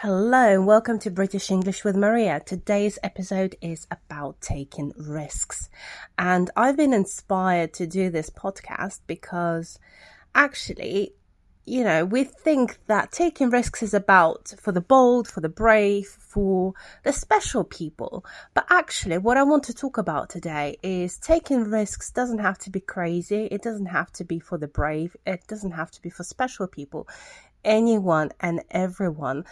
Hello and welcome to British English with Maria. Today's episode is about taking risks. And I've been inspired to do this podcast because actually, we think that taking risks is about for the bold, for the brave, for the special people. But actually, what I want to talk about today is taking risks doesn't have to be crazy. It doesn't have to be for the brave. It doesn't have to be for special people. Anyone and everyone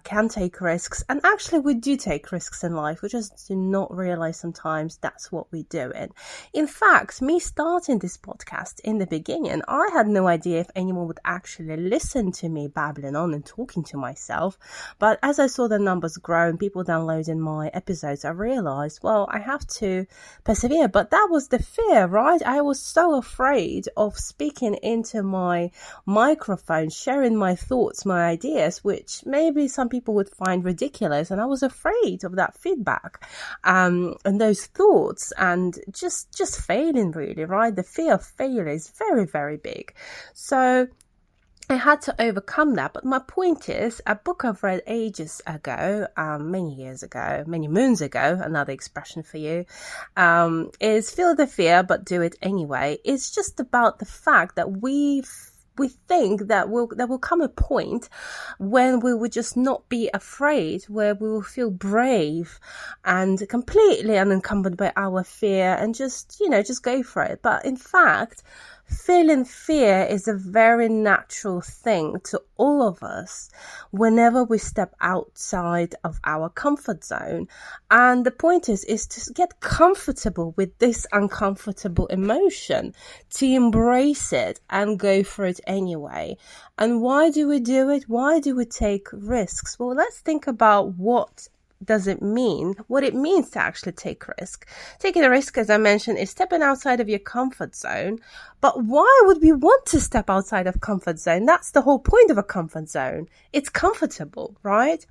can take risks, and actually we do take risks in life. We just do not realize sometimes that's what we do. And in fact, me starting this podcast in the beginning, I had no idea if anyone would actually listen to me babbling on and talking to myself. But as I saw the numbers grow and people downloading my episodes, I realized, well, I have to persevere. But that was the fear, right? I was so afraid of speaking into my microphone, sharing my thoughts, my ideas, which maybe some people would find ridiculous. And I was afraid of that feedback and those thoughts and just failing, really, right? The fear of failure is very, very big. So I had to overcome that. But my point is, a book I've read ages ago, many years ago, many moons ago, another expression for you, is feel the fear, but do it anyway. It's just about the fact that we think that there will come a point when we will just not be afraid, where we will feel brave and completely unencumbered by our fear and just go for it. But in fact, feeling fear is a very natural thing to all of us whenever we step outside of our comfort zone. And the point is to get comfortable with this uncomfortable emotion, to embrace it and go for it anyway. And why do we do it? Why do we take risks? Well, let's think about what it means to actually take risk. Taking a risk, as I mentioned, is stepping outside of your comfort zone. But why would we want to step outside of comfort zone? That's the whole point of a comfort zone. It's comfortable, right?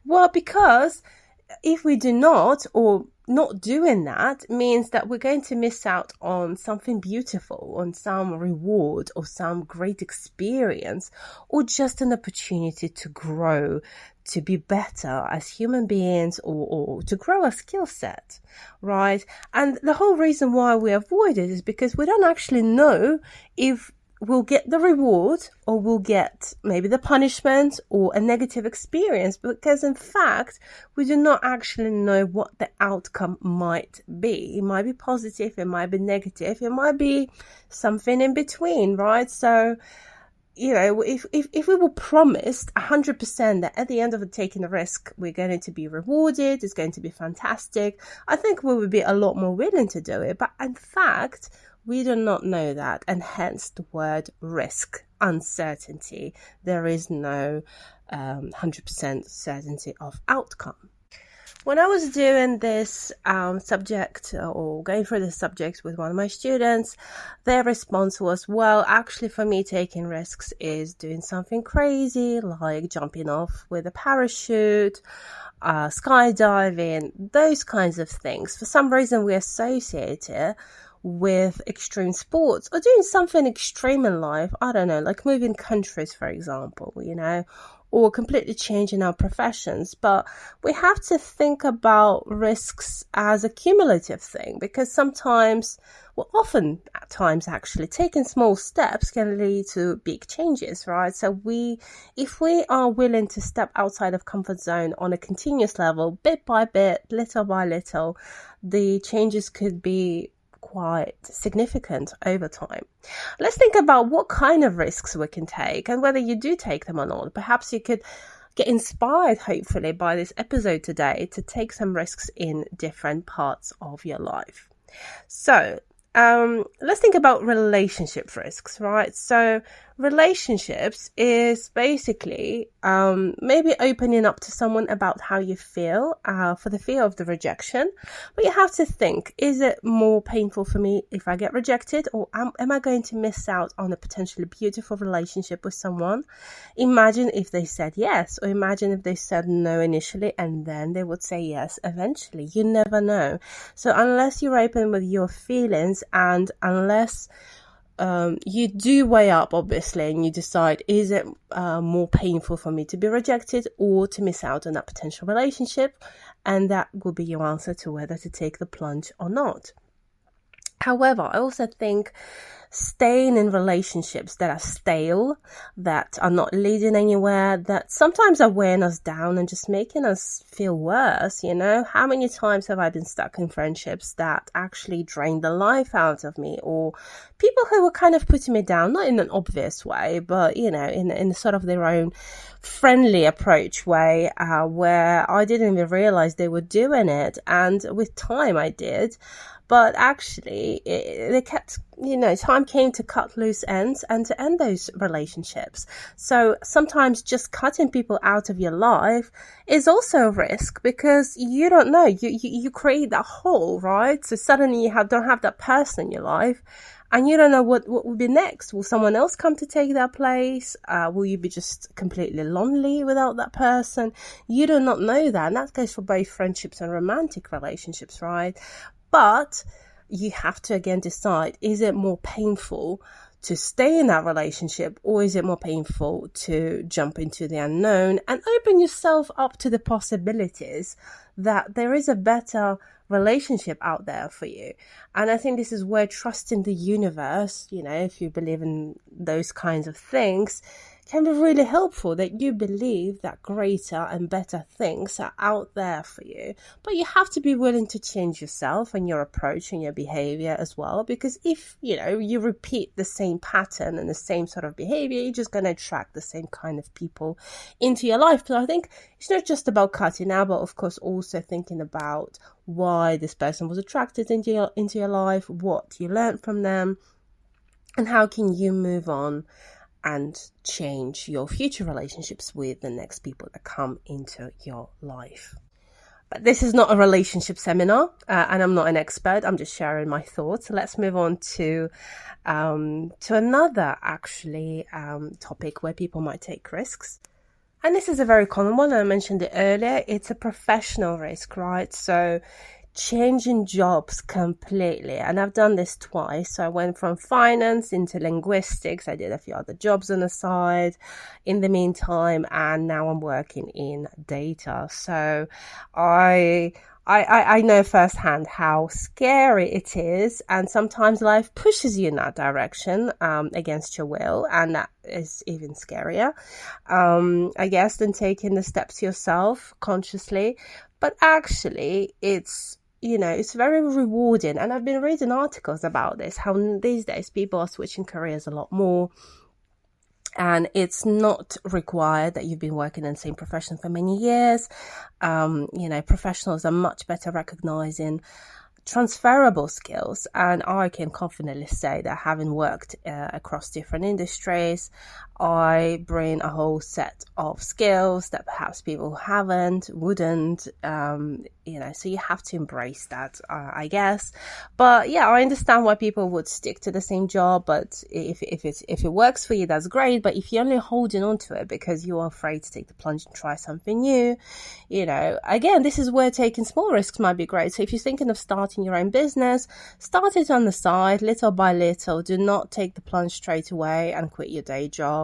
Well, because if we do not, or not doing that, means that we're going to miss out on something beautiful, on some reward or some great experience, or just an opportunity to grow, to be better as human beings, or to grow a skill set, right? And the whole reason why we avoid it is because we don't actually know if we'll get the reward or we'll get maybe the punishment or a negative experience, because in fact, we do not actually know what the outcome might be. It might be positive, it might be negative, it might be something in between, right? So, if we were promised 100% that at the end of taking a risk, we're going to be rewarded, it's going to be fantastic, I think we would be a lot more willing to do it. But in fact, we do not know that, and hence the word risk, uncertainty. There is no 100% certainty of outcome. When I was doing this subject or going through this subject with one of my students, their response was, well, actually for me, taking risks is doing something crazy, like jumping off with a parachute, skydiving, those kinds of things. For some reason, we associate it with extreme sports or doing something extreme in life. I don't know, like moving countries, for example, or completely changing our professions. But we have to think about risks as a cumulative thing, because often at times actually, taking small steps can lead to big changes, right? So if we are willing to step outside of comfort zone on a continuous level, bit by bit, little by little, the changes could be quite significant over time. Let's think about what kind of risks we can take and whether you do take them or not. Perhaps you could get inspired, hopefully, by this episode today to take some risks in different parts of your life. So, let's think about relationship risks, right? So relationships is basically maybe opening up to someone about how you feel for the fear of the rejection. But you have to think, is it more painful for me if I get rejected, or am I going to miss out on a potentially beautiful relationship with someone? Imagine if they said yes, or imagine if they said no initially and then they would say yes eventually. You never know. So unless you're open with your feelings, and unless you do weigh up, obviously, and you decide, is it more painful for me to be rejected or to miss out on that potential relationship? And that will be your answer to whether to take the plunge or not. However, I also think staying in relationships that are stale, that are not leading anywhere, that sometimes are wearing us down and just making us feel worse, How many times have I been stuck in friendships that actually drained the life out of me, or people who were kind of putting me down, not in an obvious way, but, in sort of their own friendly approach way, where I didn't even realize they were doing it. And with time I did. But actually, time came to cut loose ends and to end those relationships. So sometimes just cutting people out of your life is also a risk, because you don't know. You create that hole, right? So suddenly you don't have that person in your life, and you don't know what will be next. Will someone else come to take that place? Will you be just completely lonely without that person? You do not know that. And that goes for both friendships and romantic relationships, right? But you have to, again, decide, is it more painful to stay in that relationship, or is it more painful to jump into the unknown and open yourself up to the possibilities that there is a better relationship out there for you? And I think this is where trusting the universe, if you believe in those kinds of things, can be really helpful, that you believe that greater and better things are out there for you. But you have to be willing to change yourself and your approach and your behavior as well, because if, you repeat the same pattern and the same sort of behavior, you're just going to attract the same kind of people into your life. So I think it's not just about cutting out, but of course also thinking about why this person was attracted into your life, what you learned from them, and how can you move on and change your future relationships with the next people that come into your life. But this is not a relationship seminar, and I'm not an expert. I'm just sharing my thoughts. So let's move on to another topic where people might take risks. And this is a very common one. I mentioned it earlier. It's a professional risk, right? So changing jobs completely. And I've done this twice. So I went from finance into linguistics. I did a few other jobs on the side in the meantime, and now I'm working in data. So I know firsthand how scary it is, and sometimes life pushes you in that direction against your will, and that is even scarier, I guess, than taking the steps yourself consciously. But actually, it's very rewarding. And I've been reading articles about this, how these days people are switching careers a lot more. And it's not required that you've been working in the same profession for many years. Professionals are much better recognizing transferable skills. And I can confidently say that, having worked across different industries, I bring a whole set of skills that perhaps people wouldn't, so you have to embrace that, I guess. But yeah, I understand why people would stick to the same job, but if it works for you, that's great. But if you're only holding on to it because you're afraid to take the plunge and try something new, again, this is where taking small risks might be great. So if you're thinking of starting your own business, start it on the side, little by little. Do not take the plunge straight away and quit your day job.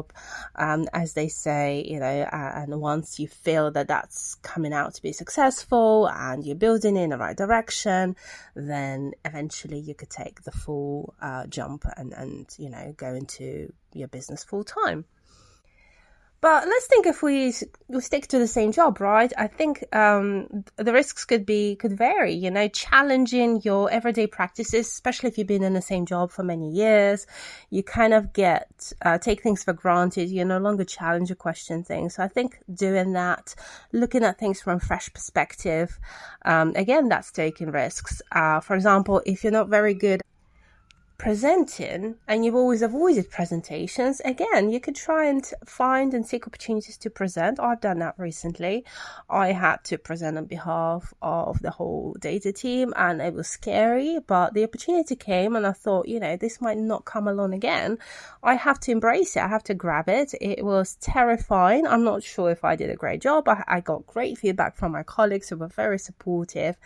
As they say, and once you feel that that's coming out to be successful and you're building in the right direction, then eventually you could take the full jump and go into your business full time. But let's think if we stick to the same job, right? I think the risks could vary, challenging your everyday practices, especially if you've been in the same job for many years. You kind of take things for granted. You no longer challenge or question things. So I think doing that, looking at things from a fresh perspective, again, that's taking risks. For example, if you're not very good presenting and you've always avoided presentations, again, you could try and find and seek opportunities to present. I've done that recently. I had to present on behalf of the whole data team, and it was scary, but the opportunity came and I thought, this might not come along again. I have to embrace it. I have to grab it. It was terrifying. I'm not sure if I did a great job. I got great feedback from my colleagues who were very supportive,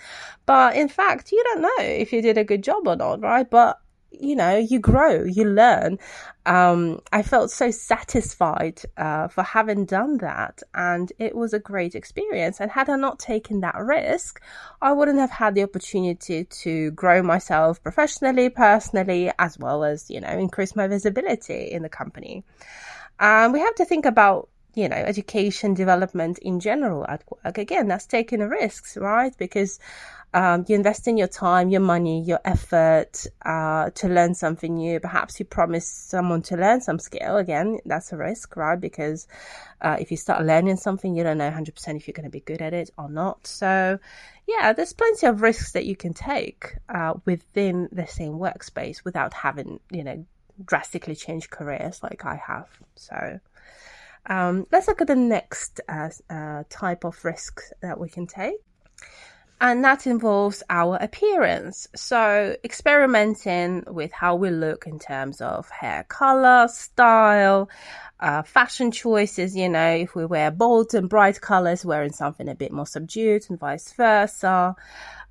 but in fact, you don't know if you did a good job or not, right? But you grow, you learn. I felt so satisfied for having done that, and it was a great experience. And had I not taken that risk, I wouldn't have had the opportunity to grow myself professionally, personally, as well as, increase my visibility in the company. We have to think about, education, development in general at work. Again, that's taking risks, right? Because you invest in your time, your money, your effort to learn something new. Perhaps you promise someone to learn some skill. Again, that's a risk, right? Because if you start learning something, you don't know 100% if you're going to be good at it or not. So, yeah, there's plenty of risks that you can take within the same workspace without having, drastically change careers like I have. So let's look at the next type of risk that we can take. And that involves our appearance. So experimenting with how we look in terms of hair color, style, fashion choices, if we wear bold and bright colors, wearing something a bit more subdued and vice versa.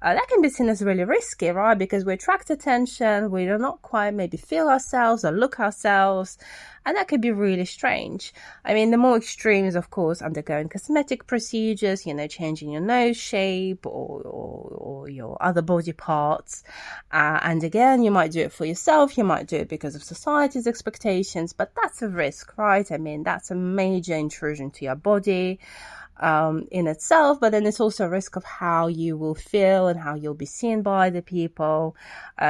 That can be seen as really risky, right? Because we attract attention, we do not quite maybe feel ourselves or look ourselves, and that could be really strange. I mean, the more extreme is, of course, undergoing cosmetic procedures, changing your nose shape or your other body parts. And again, you might do it for yourself, you might do it because of society's expectations, but that's a risk, right? I mean, that's a major intrusion to your body in itself, but then it's also a risk of how you will feel and how you'll be seen by the people.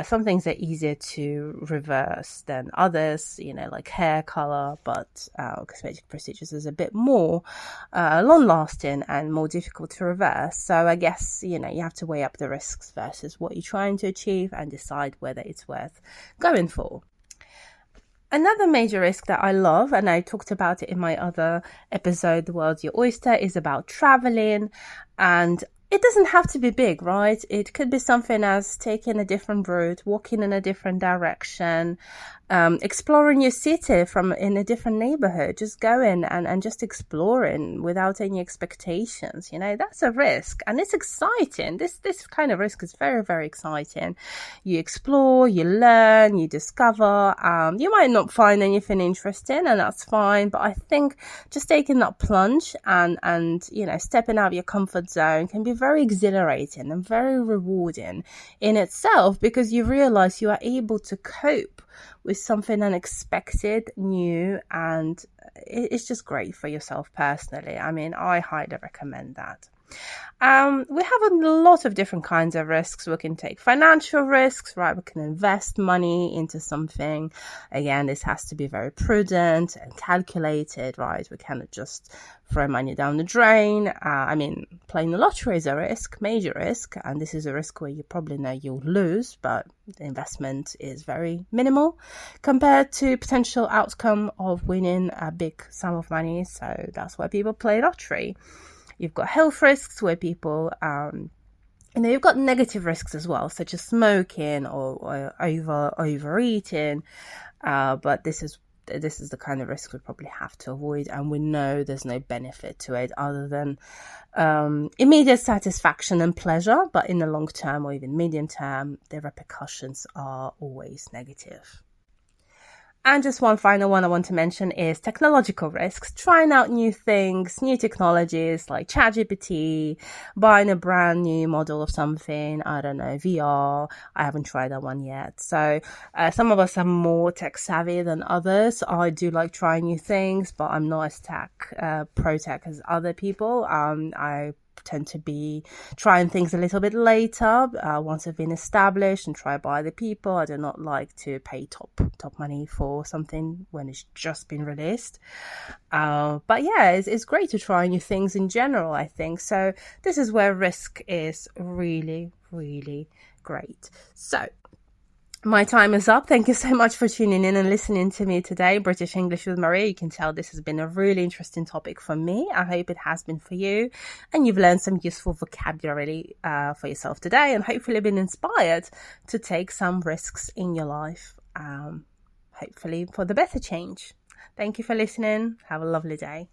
Some things are easier to reverse than others, like hair color, but cosmetic procedures is a bit more long-lasting and more difficult to reverse. So I guess, you have to weigh up the risks versus what you're trying to achieve and decide whether it's worth going for. Another major risk that I love, and I talked about it in my other episode, The World's Your Oyster, is about traveling. And it doesn't have to be big, right? It could be something as taking a different route, walking in a different direction, exploring your city in a different neighborhood, just going and just exploring without any expectations. That's a risk, and it's exciting. This kind of risk is very, very exciting. You explore, you learn, you discover. You might not find anything interesting, and that's fine. But I think just taking that plunge and stepping out of your comfort zone can be very exhilarating and very rewarding in itself, because you realize you are able to cope with something unexpected, new, and it's just great for yourself personally. I mean, I highly recommend that. We have a lot of different kinds of risks. We can take financial risks, right? We can invest money into something. Again, this has to be very prudent and calculated, right? We cannot just throw money down the drain. Playing the lottery is a risk, major risk, and this is a risk where you probably know you'll lose, but the investment is very minimal compared to potential outcome of winning a big sum of money. So that's why people play lottery. You've got health risks where people, you've got negative risks as well, such as smoking or overeating. But this is the kind of risk we probably have to avoid, and we know there's no benefit to it other than immediate satisfaction and pleasure. But in the long term or even medium term, the repercussions are always negative. And just one final one I want to mention is technological risks. Trying out new things, new technologies like ChatGPT, buying a brand new model of something, I don't know, VR. I haven't tried that one yet. So some of us are more tech savvy than others. I do like trying new things, but I'm not as pro tech as other people. I tend to be trying things a little bit later once they've been established and tried by other people. I do not like to pay top money for something when it's just been released. But yeah, it's great to try new things in general, I think. So this is where risk is really, really great. So my time is up. Thank you so much for tuning in and listening to me today. British English with Maria. You can tell this has been a really interesting topic for me. I hope it has been for you, and you've learned some useful vocabulary for yourself today, and hopefully been inspired to take some risks in your life, hopefully for the better change. Thank you for listening. Have a lovely day.